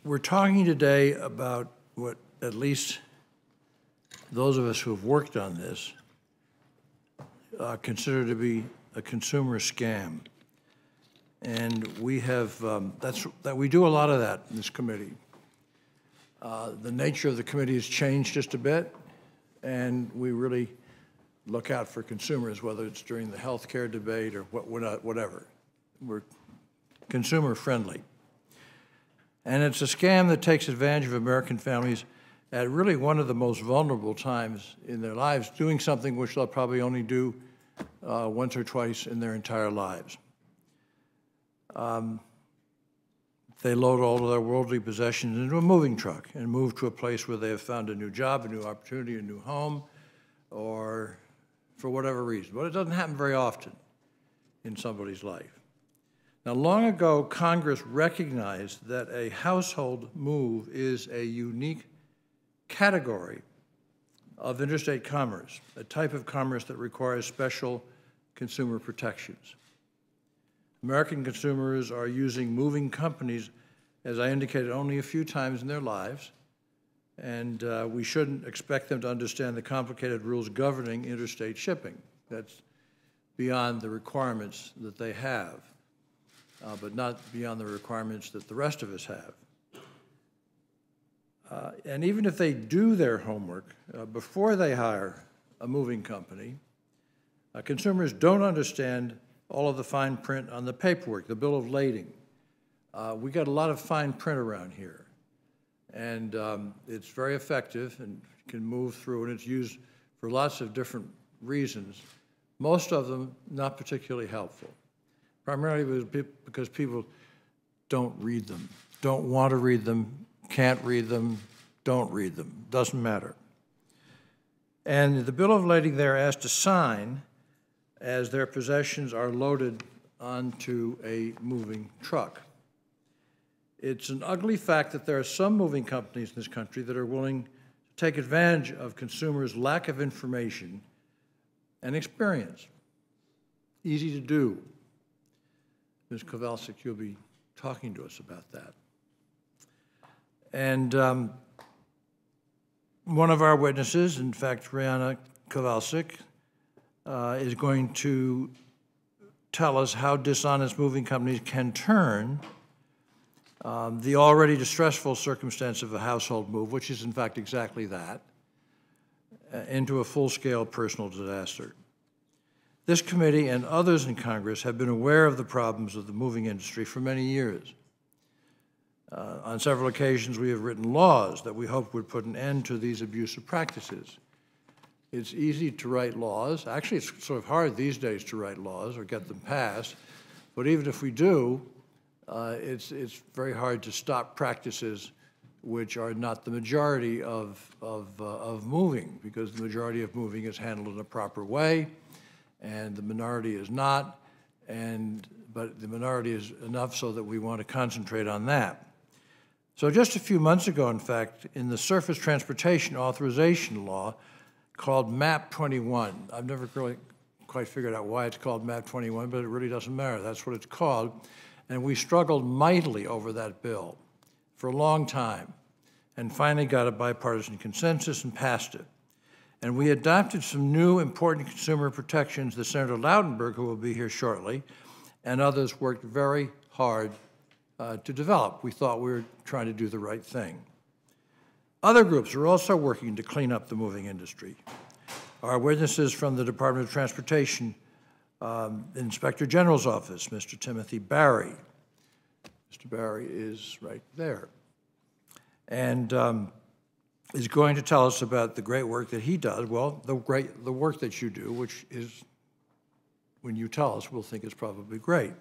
We're talking today about what at least those of us who have worked on this consider to be a consumer scam. And we have, we do a lot of that in this committee. The nature of the committee has changed just a bit, and we really look out for consumers, whether it's during the health care debate or whatever. We're consumer friendly. And it's a scam that takes advantage of American families at really one of the most vulnerable times in their lives, doing something which they'll probably only do once or twice in their entire lives. They load all of their worldly possessions into a moving truck and move to a place where they have found a new job, a new opportunity, a new home, or for whatever reason. But it doesn't happen very often in somebody's life. Now, long ago, Congress recognized that a household move is a unique category of interstate commerce, a type of commerce that requires special consumer protections. American consumers are using moving companies, as I indicated, only a few times in their lives, and we shouldn't expect them to understand the complicated rules governing interstate shipping. That's beyond the requirements that they have, but not beyond the requirements that the rest of us have. And even if they do their homework before they hire a moving company, consumers don't understand all of the fine print on the paperwork, the bill of lading. We got a lot of fine print around here, and it's very effective and can move through, and it's used for lots of different reasons, most of them not particularly helpful, primarily because people don't read them, don't want to read them, can't read them, don't read them, doesn't matter. And the bill of lading they're asked to sign as their possessions are loaded onto a moving truck. It's an ugly fact that there are some moving companies in this country that are willing to take advantage of consumers' lack of information and experience. Easy to do. Ms. Kowalczyk, you'll be talking to us about that. And one of our witnesses, in fact, Rihanna Kowalczyk, is going to tell us how dishonest moving companies can turn the already distressful circumstance of a household move, which is in fact exactly that, into a full-scale personal disaster. This committee and others in Congress have been aware of the problems of the moving industry for many years. On several occasions, we have written laws that we hoped would put an end to these abusive practices. It's easy to write laws. Actually, it's sort of hard these days to write laws or get them passed. But even if we do, it's very hard to stop practices which are not the majority of moving, because the majority of moving is handled in a proper way, and the minority is not. But the minority is enough so that we want to concentrate on that. So just a few months ago, in fact, in the Surface Transportation Authorization Law, called MAP 21. I've never really quite figured out why it's called MAP 21, but it really doesn't matter. That's what it's called. And we struggled mightily over that bill for a long time, and finally got a bipartisan consensus and passed it. And we adopted some new important consumer protections that Senator Lautenberg, who will be here shortly, and others worked very hard to develop. We thought we were trying to do the right thing. Other groups are also working to clean up the moving industry. Our witnesses from the Department of Transportation, Inspector General's office, Mr. Timothy Barry. Mr. Barry is right there. And is going to tell us about the great work that he does. Well, the work that you do, which is, when you tell us, we'll think it's probably great.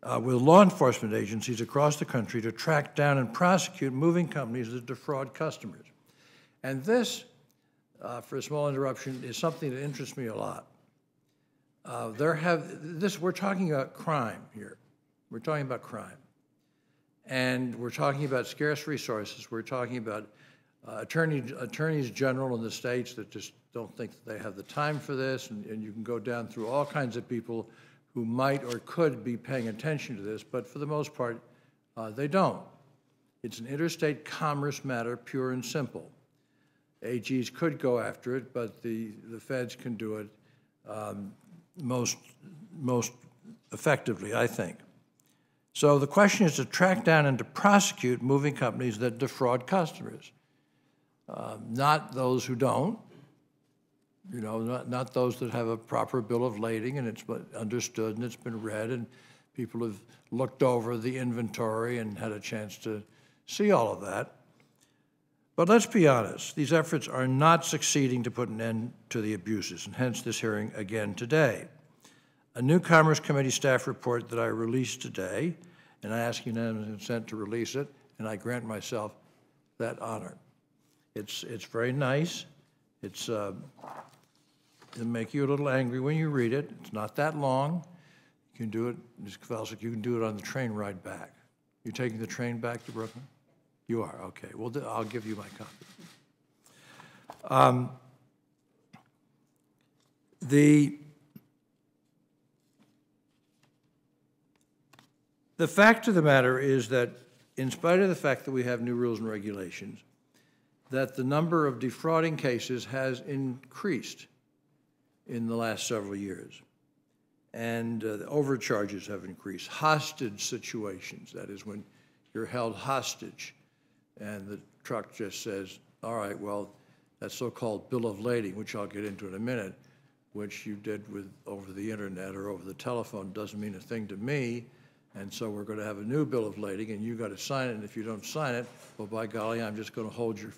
With law enforcement agencies across the country to track down and prosecute moving companies that defraud customers. And this, for a small interruption, is something that interests me a lot. We're talking about crime here. We're talking about crime. And we're talking about scarce resources. We're talking about attorneys general in the states that just don't think that they have the time for this, and you can go down through all kinds of people who might or could be paying attention to this, but for the most part, they don't. It's an interstate commerce matter, pure and simple. AGs could go after it, but the feds can do it most effectively, I think. So the question is to track down and to prosecute moving companies that defraud customers, not those who don't, not those that have a proper bill of lading and it's understood and it's been read and people have looked over the inventory and had a chance to see all of that. But let's be honest, these efforts are not succeeding to put an end to the abuses, and hence this hearing again today. A new Commerce Committee staff report that I released today, and I ask unanimous consent to release it, and I grant myself that honor. It's very nice. It'll make you a little angry when you read it. It's not that long. You can do it, Ms. Kowalczyk, you can do it on the train ride back. You taking the train back to Brooklyn? You are, okay. Well, I'll give you my copy. The fact of the matter is that in spite of the fact that we have new rules and regulations, that the number of defrauding cases has increased in the last several years. And the overcharges have increased. Hostage situations, that is when you're held hostage and the truck just says, all right, well, that so-called bill of lading, which I'll get into in a minute, which you did over the internet or over the telephone, doesn't mean a thing to me, and so we're going to have a new bill of lading, and you got to sign it, and if you don't sign it, well, by golly, I'm just going to hold your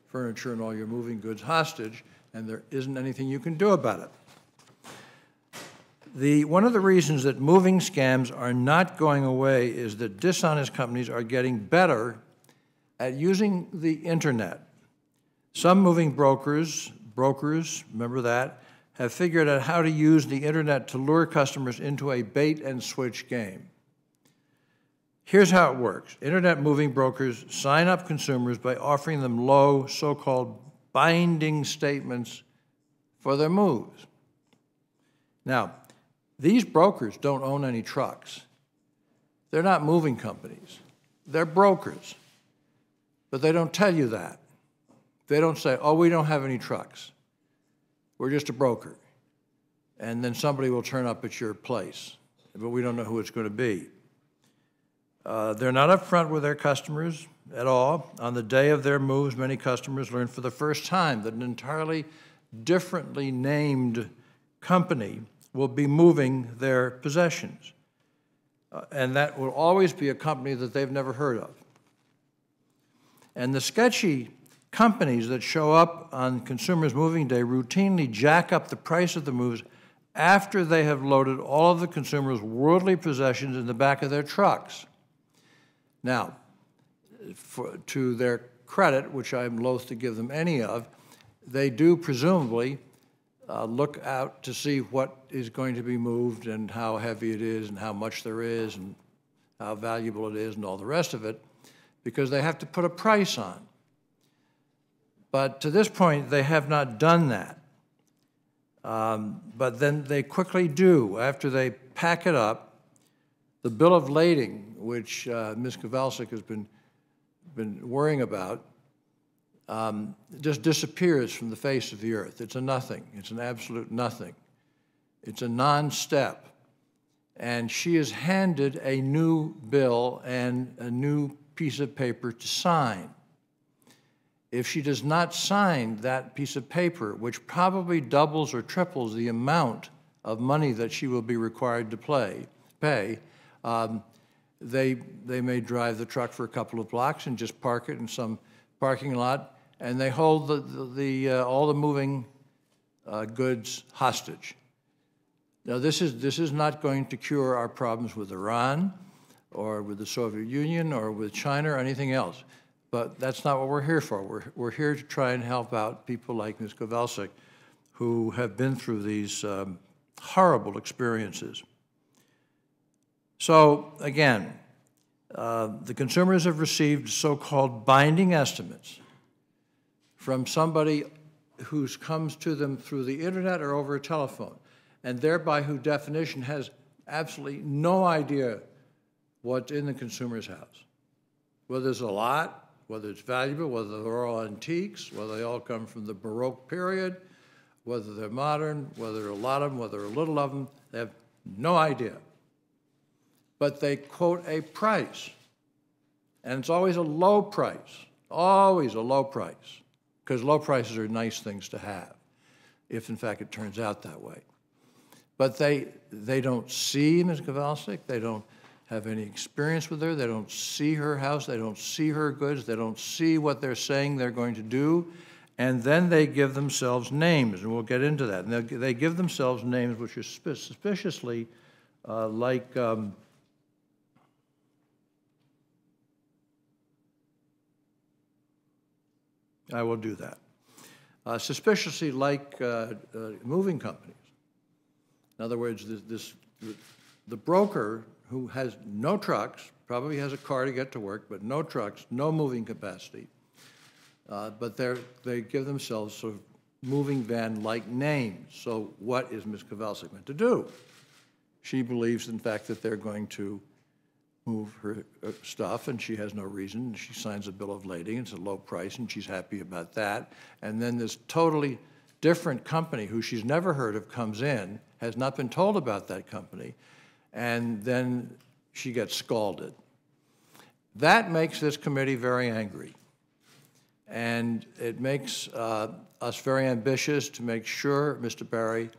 furniture and all your moving goods hostage, and there isn't anything you can do about it. One of the reasons that moving scams are not going away is that dishonest companies are getting better at using the internet. Some moving brokers, remember that, have figured out how to use the internet to lure customers into a bait and switch game. Here's how it works. Internet moving brokers sign up consumers by offering them low, so-called binding statements for their moves. Now, these brokers don't own any trucks. They're not moving companies. They're brokers. But they don't tell you that. They don't say, oh, we don't have any trucks. We're just a broker. And then somebody will turn up at your place, but we don't know who it's going to be. They're not upfront with their customers at all. On the day of their moves, many customers learn for the first time that an entirely differently named company will be moving their possessions. And that will always be a company that they've never heard of. And the sketchy companies that show up on Consumers Moving Day routinely jack up the price of the moves after they have loaded all of the consumers' worldly possessions in the back of their trucks. Now, to their credit, which I'm loath to give them any of, they do presumably look out to see what is going to be moved and how heavy it is and how much there is and how valuable it is and all the rest of it, because they have to put a price on. But to this point, they have not done that. But then they quickly do. After they pack it up, the bill of lading, which Ms. Kowalczyk has been worrying about, just disappears from the face of the earth. It's a nothing. It's an absolute nothing. It's a non-step. And she is handed a new bill and a new piece of paper to sign. If she does not sign that piece of paper, which probably doubles or triples the amount of money that she will be required to pay, they may drive the truck for a couple of blocks and just park it in some parking lot, and they hold all the moving goods hostage. Now, this is not going to cure our problems with Iran or with the Soviet Union or with China or anything else, but that's not what we're here for. We're here to try and help out people like Ms. Kowalczyk who have been through these horrible experiences. So, again, the consumers have received so-called binding estimates from somebody who comes to them through the internet or over a telephone, and thereby who definition has absolutely no idea what's in the consumer's house, whether there's a lot, whether it's valuable, whether they're all antiques, whether they all come from the Baroque period, whether they're modern, whether there are a lot of them, whether there are a little of them, they have no idea. But they quote a price, and it's always a low price, always a low price, because low prices are nice things to have, if in fact it turns out that way. But they don't see Ms. Kowalczyk, they don't have any experience with her, they don't see her house, they don't see her goods, they don't see what they're saying they're going to do, and then they give themselves names, and we'll get into that. And they give themselves names which are suspiciously like, I will do that, suspiciously like moving companies. In other words, the broker who has no trucks, probably has a car to get to work, but no trucks, no moving capacity, but they give themselves sort of moving van-like names. So what is Ms. Kowalczyk meant to do? She believes, in fact, that they're going to move her stuff, and she has no reason. She signs a bill of lading, it's a low price, and she's happy about that. And then this totally different company who she's never heard of comes in, has not been told about that company, and then she gets scalded. That makes this committee very angry. And it makes us very ambitious to make sure, Mr. Barry,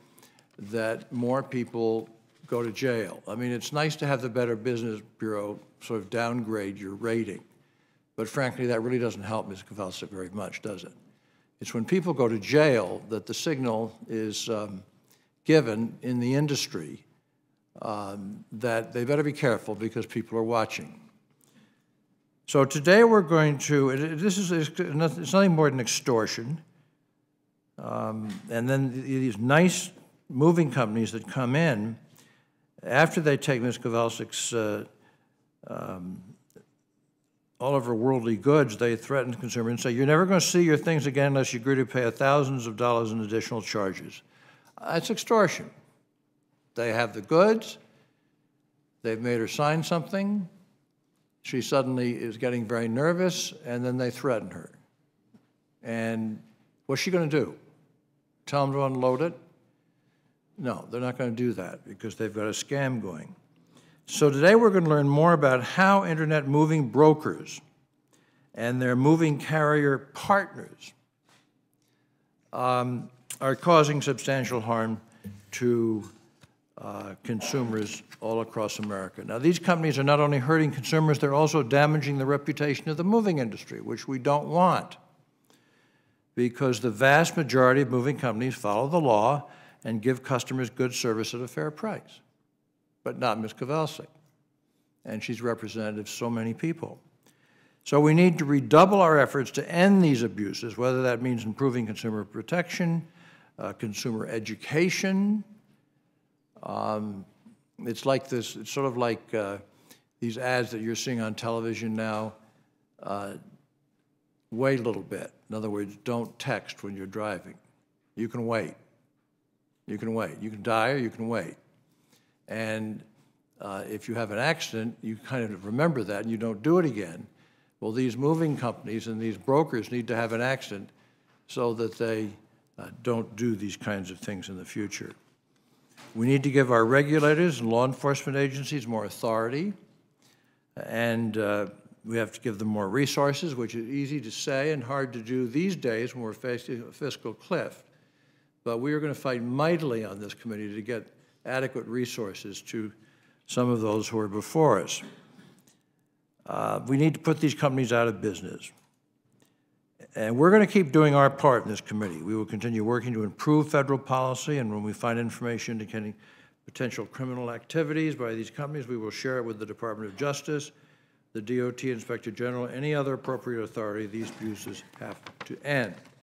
that more people go to jail. I mean, it's nice to have the Better Business Bureau sort of downgrade your rating, but frankly, that really doesn't help Ms. Kowalczyk very much, does it? It's when people go to jail that the signal is given in the industry that they better be careful because people are watching. So today we're going to, it's nothing more than extortion. And then these nice moving companies that come in, after they take Ms. Kowalczyk's all of her worldly goods, they threaten the consumer and say, you're never going to see your things again unless you agree to pay thousands of dollars in additional charges. That's extortion. They have the goods, they've made her sign something, she suddenly is getting very nervous, and then they threaten her. And what's she going to do? Tell them to unload it? No, they're not going to do that because they've got a scam going. So today we're going to learn more about how internet moving brokers and their moving carrier partners are causing substantial harm to consumers all across America. Now, these companies are not only hurting consumers, they're also damaging the reputation of the moving industry, which we don't want, because the vast majority of moving companies follow the law and give customers good service at a fair price, but not Ms. Kowalczyk. And she's representative of so many people. So we need to redouble our efforts to end these abuses, whether that means improving consumer protection, consumer education. It's like this, it's sort of like these ads that you're seeing on television now. Wait a little bit. In other words, don't text when you're driving. You can wait. You can wait. You can die or you can wait. And if you have an accident, you kind of remember that and you don't do it again. Well, these moving companies and these brokers need to have an accident so that they don't do these kinds of things in the future. We need to give our regulators and law enforcement agencies more authority, and we have to give them more resources, which is easy to say and hard to do these days when we're facing a fiscal cliff. But we are going to fight mightily on this committee to get adequate resources to some of those who are before us. We need to put these companies out of business. And we're going to keep doing our part in this committee. We will continue working to improve federal policy, and when we find information indicating potential criminal activities by these companies, we will share it with the Department of Justice, the DOT Inspector General, any other appropriate authority. These abuses have to end.